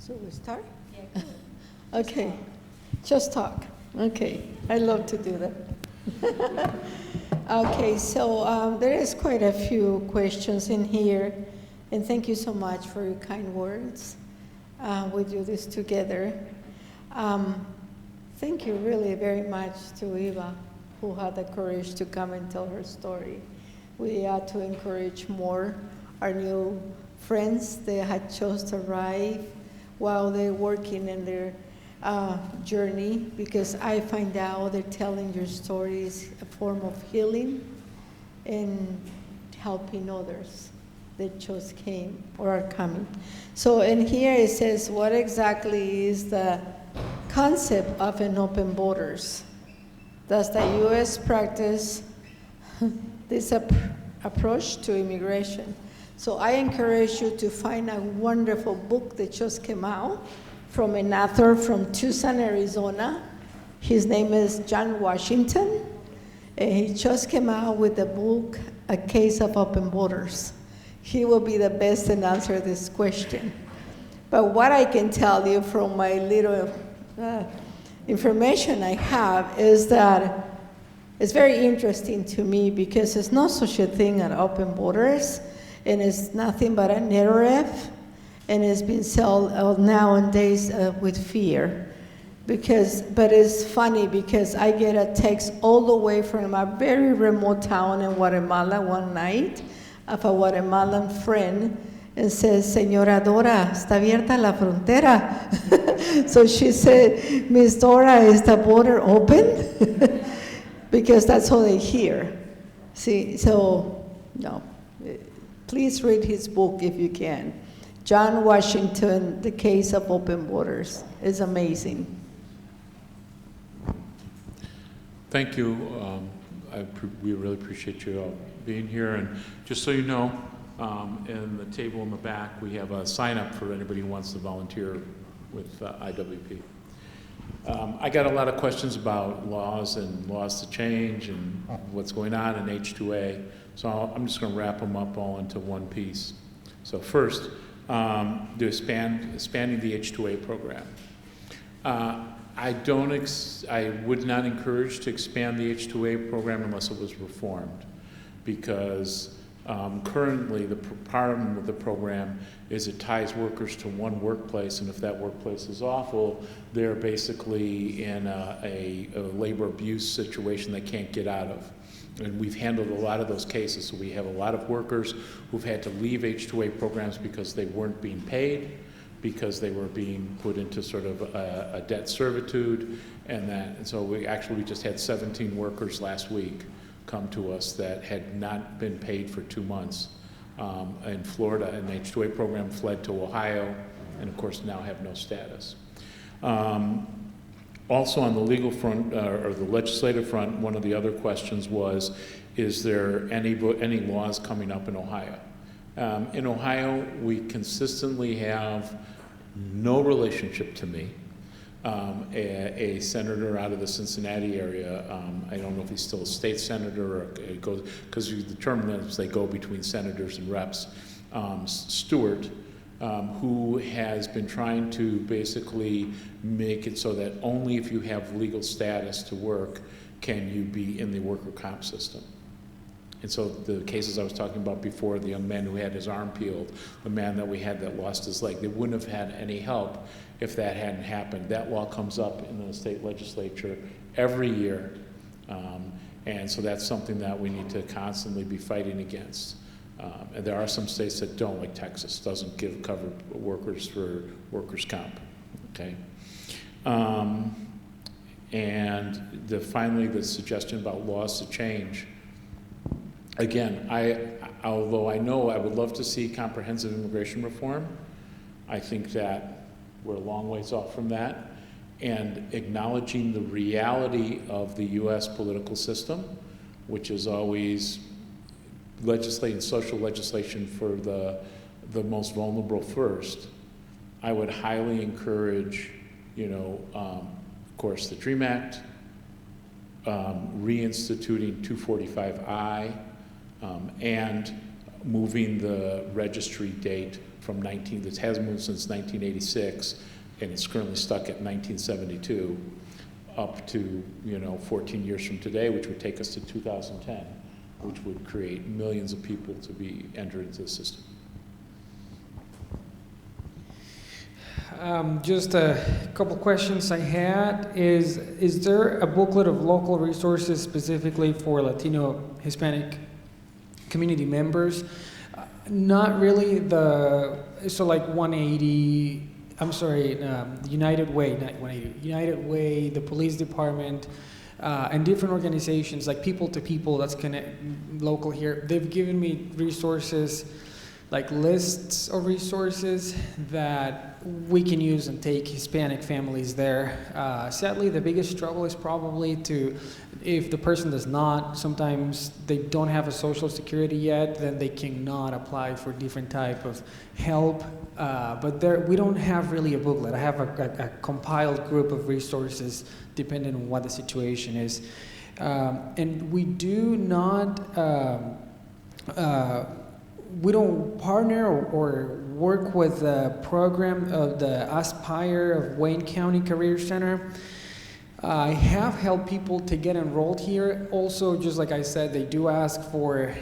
So we start? Yeah. Okay, just talk. Okay, I love to do that. Okay, so there is quite a few questions in here, and thank you so much for your kind words. We do this together. Thank you really very much to Eva, who had the courage to come and tell her story. We had to encourage more our new friends. They had chose to arrive while they're working in their journey, because I find out that telling your story is a form of healing and helping others that just came or are coming. So in here it says, what exactly is the concept of an open borders? Does the U.S. practice this approach to immigration? So I encourage you to find a wonderful book that just came out from an author from Tucson, Arizona. His name is John Washington. And he just came out with the book, A Case of Open Borders. He will be the best to answer this question. But what I can tell you from my little information I have is that it's very interesting to me, because there's no such a thing as open borders, and it's nothing but a narrative, and it's been sold nowadays with fear. But it's funny, because I get a text all the way from a very remote town in Guatemala one night of a Guatemalan friend, and says, Señora Dora, ¿está abierta la frontera? So she said, Miss Dora, is the border open? Because that's how they hear. See, so, no. Please read his book if you can. John Washington, The Case of Open Borders. It's amazing. Thank you. We really appreciate you all being here. And just so you know, in the table in the back, we have a sign up for anybody who wants to volunteer with IWP. I got a lot of questions about laws and laws to change and what's going on in H2A. So I'm just going to wrap them up all into one piece. So first, expanding the H2A program. I would not encourage to expand the H2A program unless it was reformed, because currently the problem with the program is it ties workers to one workplace, and if that workplace is awful, they're basically in a labor abuse situation they can't get out of. And we've handled a lot of those cases. So we have a lot of workers who've had to leave H2A programs because they weren't being paid, because they were being put into sort of a debt servitude, and so we just had 17 workers last week come to us that had not been paid for 2 months in Florida, and the H2A program fled to Ohio, and of course now have no status. Also on the legal front, or the legislative front, one of the other questions was, is there any laws coming up in Ohio? In Ohio, we consistently have no relationship to me. A senator out of the Cincinnati area, I don't know if he's still a state senator, or it goes, because you determine that as they go between senators and reps, Stewart, who has been trying to basically make it so that only if you have legal status to work can you be in the worker comp system. And so the cases I was talking about before, the young man who had his arm peeled, the man that we had that lost his leg, they wouldn't have had any help if that hadn't happened. That law comes up in the state legislature every year, and so that's something that we need to constantly be fighting against. And there are some states that don't, like Texas, doesn't cover workers for workers' comp. Okay. And finally, the suggestion about laws to change. Again, although I know I would love to see comprehensive immigration reform, I think that we're a long ways off from that. And acknowledging the reality of the U.S. political system, which is always legislating social legislation for the most vulnerable first, I would highly encourage, of course, the DREAM Act, reinstituting 245I, and moving the registry date from it has moved since 1986, and it's currently stuck at 1972, up to 14 years from today, which would take us to 2010, which would create millions of people to be entered into the system. Just a couple questions I had is there a booklet of local resources specifically for Latino Hispanic community members? Not really so like 180, I'm sorry, United Way, not 180, United Way, the police department, and different organizations like People to People that's local here. They've given me resources, like lists of resources that we can use and take Hispanic families there. Sadly, the biggest struggle is probably if the person does not, sometimes they don't have a social security yet, then they cannot apply for different type of help. But we don't have really a booklet. I have a compiled group of resources depending on what the situation is. And we do not, we don't partner or work with the program of the Aspire of Wayne County Career Center. I have helped people to get enrolled here. Also, just like I said, they do ask for,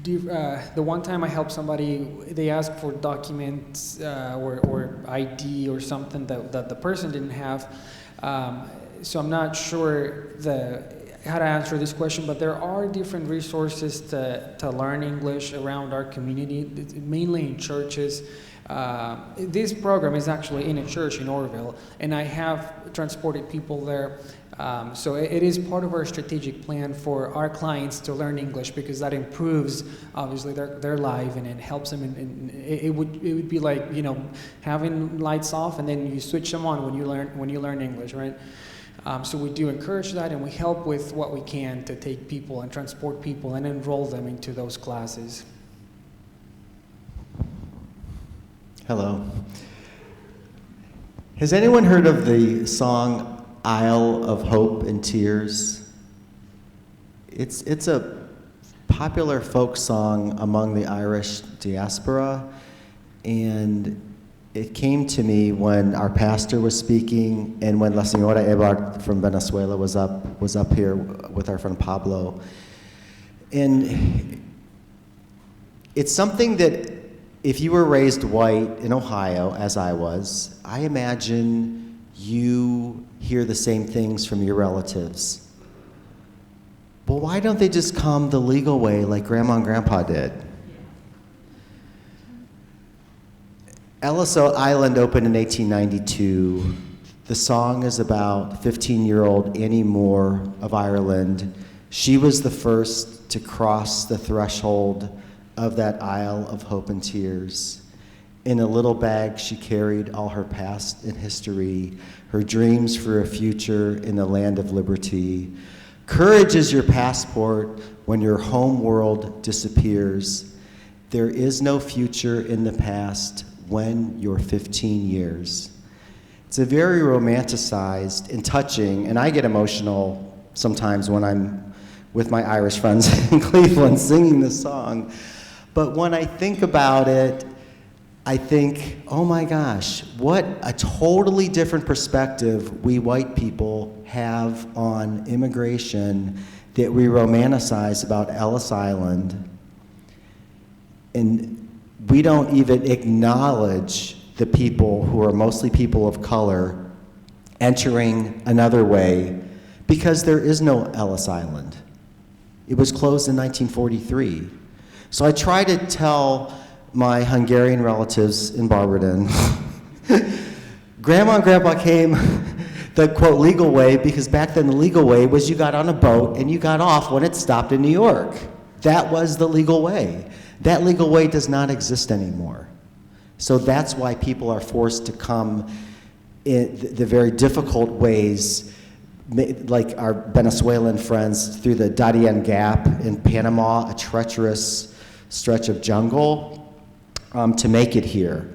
the one time I helped somebody, they asked for documents or ID or something that the person didn't have. So I'm not sure how to answer this question, but there are different resources to learn English around our community, mainly in churches. This program is actually in a church in Orville, and I have transported people there. So it is part of our strategic plan for our clients to learn English, because that improves, obviously, their life, and it helps them. And it would be like, having lights off and then you switch them on when you learn English, right? So we do encourage that, and we help with what we can to take people and transport people and enroll them into those classes. Hello. Has anyone heard of the song Isle of Hope and Tears? It's a popular folk song among the Irish diaspora, and it came to me when our pastor was speaking, and when La Señora Ebart from Venezuela was up here with our friend Pablo. And it's something that if you were raised white in Ohio, as I was, I imagine you hear the same things from your relatives. Well, why don't they just come the legal way like Grandma and Grandpa did? Ellis Island opened in 1892. The song is about 15-year-old Annie Moore of Ireland. She was the first to cross the threshold of that Isle of Hope and Tears. In a little bag, she carried all her past and history, her dreams for a future in the land of liberty. Courage is your passport when your home world disappears. There is no future in the past when you're 15 years. It's a very romanticized and touching, and I get emotional sometimes when I'm with my Irish friends in Cleveland singing this song. But when I think about it, I think, oh my gosh, what a totally different perspective we white people have on immigration that we romanticize about Ellis Island. And we don't even acknowledge the people who are mostly people of color entering another way, because there is no Ellis Island. It was closed in 1943. So I try to tell my Hungarian relatives in Barberton, Grandma and Grandpa came the, quote, legal way, because back then the legal way was you got on a boat and you got off when it stopped in New York. That was the legal way. That legal way does not exist anymore. So that's why people are forced to come in the very difficult ways, like our Venezuelan friends, through the Darien Gap in Panama, a treacherous stretch of jungle, to make it here.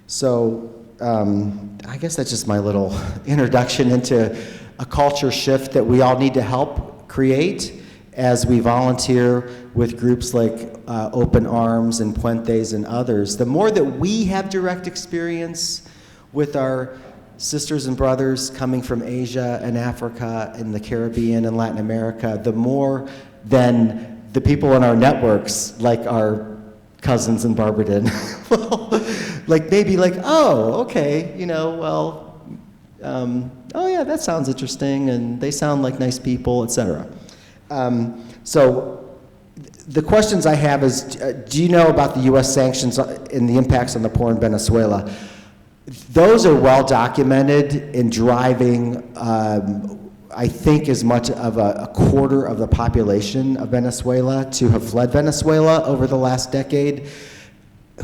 So I guess that's just my little introduction into a culture shift that we all need to help create. as we volunteer with groups like Open Arms and Puentes and others, the more that we have direct experience with our sisters and brothers coming from Asia and Africa and the Caribbean and Latin America, the more then the people in our networks, like our cousins in Barberton, like maybe like, oh, okay, you know, well, oh yeah, that sounds interesting, and they sound like nice people, etc. So the questions I have is, do you know about the U.S. sanctions and the impacts on the poor in Venezuela? Those are well documented in driving, I think, as much of a quarter of the population of Venezuela to have fled Venezuela over the last decade.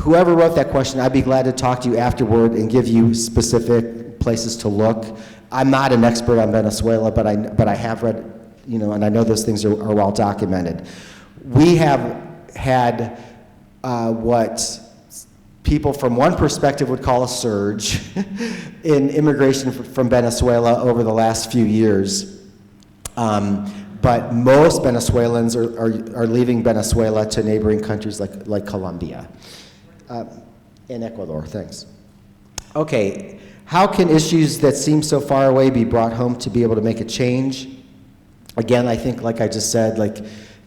Whoever wrote that question, I'd be glad to talk to you afterward and give you specific places to look. I'm not an expert on Venezuela, but I have read, you know, and I know those things are well documented. We have had what people from one perspective would call a surge in immigration from Venezuela over the last few years. But most Venezuelans are leaving Venezuela to neighboring countries like Colombia and Ecuador. Thanks. Okay, how can issues that seem so far away be brought home to be able to make a change? Again, I think, like I just said, like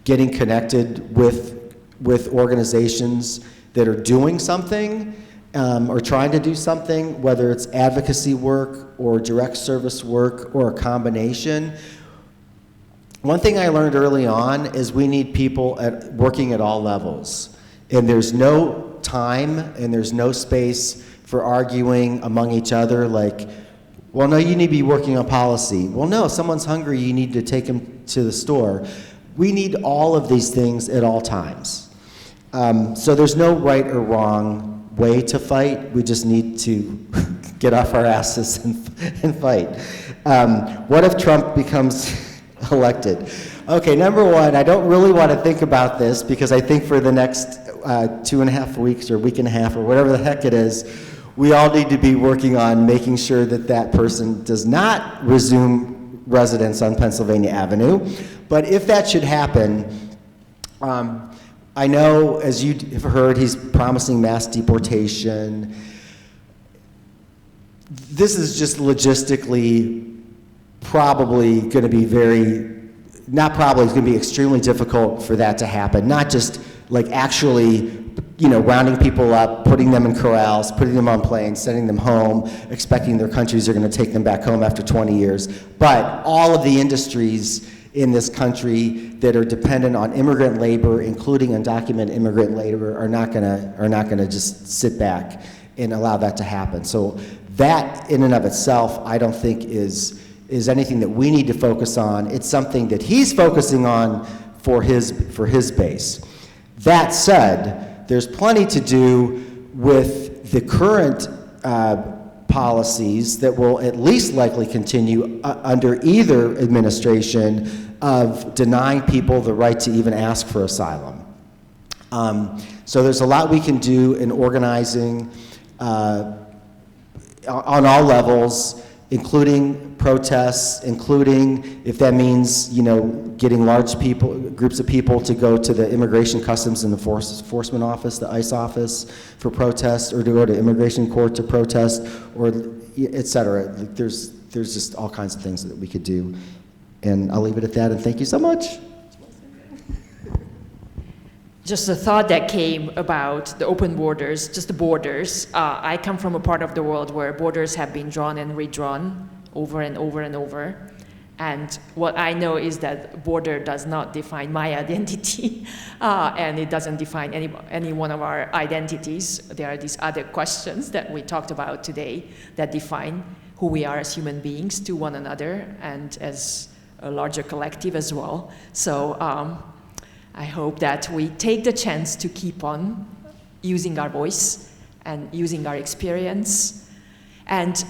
getting connected with organizations that are doing something or trying to do something, whether it's advocacy work or direct service work or a combination. One thing I learned early on is we need people working at all levels. And there's no time and there's no space for arguing among each other like, well, no, you need to be working on policy. Well, no, if someone's hungry, you need to take them to the store. We need all of these things at all times. So there's no right or wrong way to fight. We just need to get off our asses and fight. What if Trump becomes elected? Okay, number one, I don't really want to think about this because I think for the next 2.5 weeks or week and a half or whatever the heck it is, we all need to be working on making sure that that person does not resume residence on Pennsylvania Avenue. But if that should happen, I know, as you have heard, he's promising mass deportation. This is just logistically probably going to be it's going to be extremely difficult for that to happen. Not just like actually, you know, rounding people up, putting them in corrals, putting them on planes, sending them home, expecting their countries are going to take them back home after 20 years. But all of the industries in this country that are dependent on immigrant labor, including undocumented immigrant labor, are not gonna just sit back and allow that to happen. So that in and of itself, I don't think is anything that we need to focus on. It's something that he's focusing on for his base. That said, there's plenty to do with the current policies that will at least likely continue under either administration of denying people the right to even ask for asylum. So there's a lot we can do in organizing on all levels, including protests, including if that means, you know, getting groups of people to go to the Immigration Customs and Enforcement Office, the ICE office for protest, or to go to Immigration Court to protest, or et cetera. There's just all kinds of things that we could do. And I'll leave it at that, and thank you so much. Just a thought that came about the open borders, just the borders. I come from a part of the world where borders have been drawn and redrawn over and over and over. And what I know is that border does not define my identity, and it doesn't define any one of our identities. There are these other questions that we talked about today that define who we are as human beings to one another and as a larger collective as well. So I hope that we take the chance to keep on using our voice and using our experience. And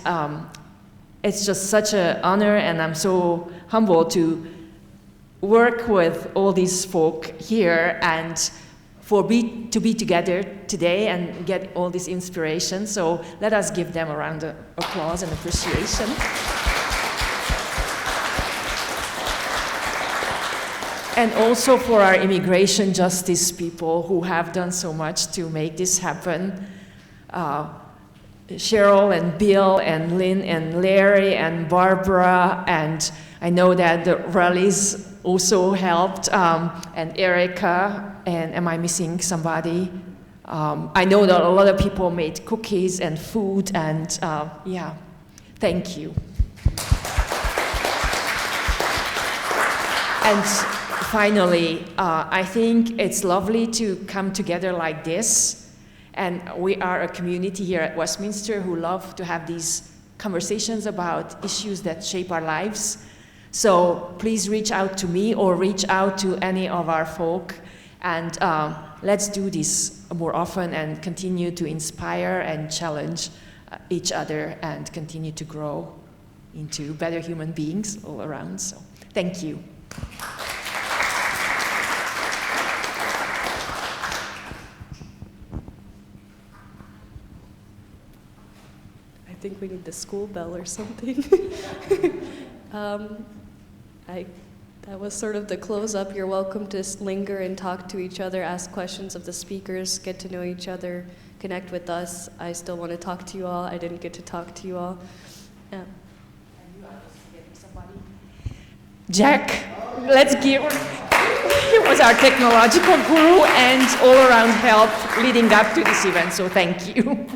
it's just such an honor, and I'm so humbled to work with all these folk here and to be together today and get all this inspiration. So let us give them a round of applause and appreciation. And also for our immigration justice people who have done so much to make this happen. Cheryl and Bill and Lynn and Larry and Barbara, and I know that the rallies also helped, and Erica, and am I missing somebody? I know that a lot of people made cookies and food, and yeah, thank you. And finally, I think it's lovely to come together like this. And we are a community here at Westminster who love to have these conversations about issues that shape our lives. So please reach out to me or reach out to any of our folk. And let's do this more often and continue to inspire and challenge each other and continue to grow into better human beings all around. So thank you. I think we need the school bell or something. That was sort of the close up. You're welcome to linger and talk to each other, ask questions of the speakers, get to know each other, connect with us. I still want to talk to you all. I didn't get to talk to you all. Yeah. Jack, let's give. He was our technological guru and all around help leading up to this event, so thank you.